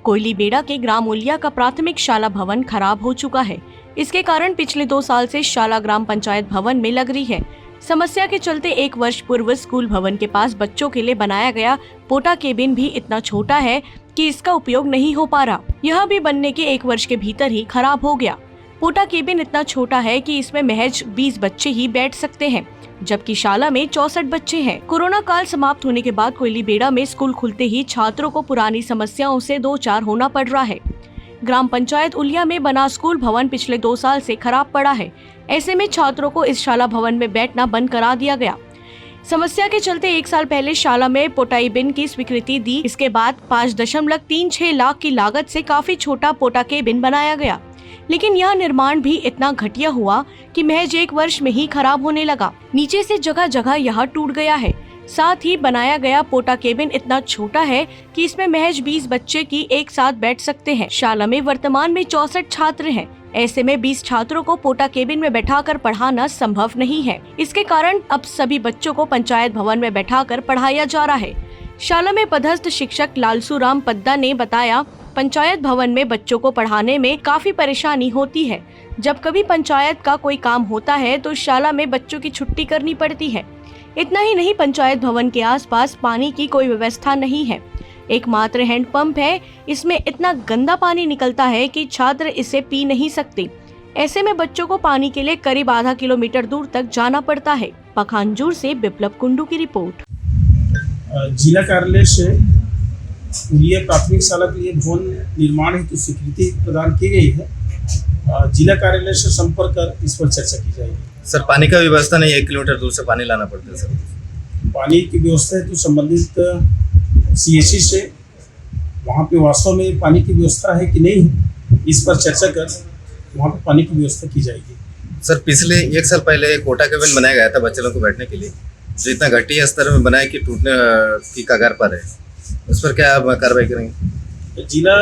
कोयलीबेड़ा के ग्राम उलिया का प्राथमिक शाला भवन खराब हो चुका है। इसके कारण पिछले 2 साल से शाला ग्राम पंचायत भवन में लग रही है। समस्या के चलते 1 वर्ष पूर्व स्कूल भवन के पास बच्चों के लिए बनाया गया पोटा केबिन भी इतना छोटा है कि इसका उपयोग नहीं हो पा रहा। यह भी बनने के 1 वर्ष के भीतर ही खराब हो गया। पोटा केबिन इतना छोटा है कि इसमें महज 20 बच्चे ही बैठ सकते हैं, जबकि शाला में 64 बच्चे हैं। कोरोना काल समाप्त होने के बाद कोयलीबेड़ा में स्कूल खुलते ही छात्रों को पुरानी समस्याओं से दो चार होना पड़ रहा है। ग्राम पंचायत उलिया में बना स्कूल भवन पिछले 2 साल से खराब पड़ा है। ऐसे में छात्रों को इस शाला भवन में बैठना बंद करा दिया गया। समस्या के चलते 1 साल पहले शाला में पोटाई बिन की स्वीकृति दी। इसके बाद 5.36 लाख की लागत से काफी छोटा पोटा केबिन बनाया गया, लेकिन यह निर्माण भी इतना घटिया हुआ कि महज 1 वर्ष में ही खराब होने लगा। नीचे से जगह जगह यह टूट गया है। साथ ही बनाया गया पोटा केबिन इतना छोटा है कि इसमें महज 20 बच्चे की एक साथ बैठ सकते हैं। शाला में वर्तमान में 64 छात्र हैं। ऐसे में 20 छात्रों को पोटा केबिन में बैठाकर पढ़ाना संभव नहीं है। इसके कारण अब सभी बच्चों को पंचायत भवन में बैठाकर पढ़ाया जा रहा है। शाला में पदस्थ शिक्षक लालसू राम पद्दा ने बताया, पंचायत भवन में बच्चों को पढ़ाने में काफी परेशानी होती है। जब कभी पंचायत का कोई काम होता है तो शाला में बच्चों की छुट्टी करनी पड़ती है। इतना ही नहीं, पंचायत भवन के आसपास पानी की कोई व्यवस्था नहीं है। एकमात्र हैंडपंप है। इसमें इतना गंदा पानी निकलता है कि छात्र इसे पी नहीं सकते। ऐसे में बच्चों को पानी के लिए करीब आधा किलोमीटर दूर तक जाना पड़ता है। पखानजूर से बिप्लब कुंडू की रिपोर्ट। जिला कार्यालय से उलिया प्राथमिक शाला के लिए भवन निर्माण हेतु स्वीकृति प्रदान की गई है। जिला कार्यालय से संपर्क कर इस पर चर्चा की जाएगी। सर, पानी का व्यवस्था नहीं है, 1 किलोमीटर दूर से पानी लाना पड़ता है सर। पानी की व्यवस्था है तो संबंधित CSC से वहाँ पे वास्तव में पानी की व्यवस्था है कि नहीं, इस पर चर्चा कर वहाँ पे पानी की व्यवस्था की जाएगी। सर, पिछले 1 साल पहले एक कोटा केबिन बनाया गया था बच्चे लोगों को बैठने के लिए, जो इतना घटिया स्तर में बनाया कि टूटने की कगार पर है। उस पर क्या आप कार्रवाई करेंगे? जिला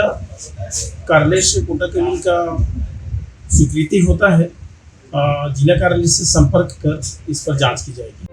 कार्यालय से कोटा केबिन का स्वीकृति होता है, जिला कार्यालय से संपर्क कर इस पर जांच की जाएगी।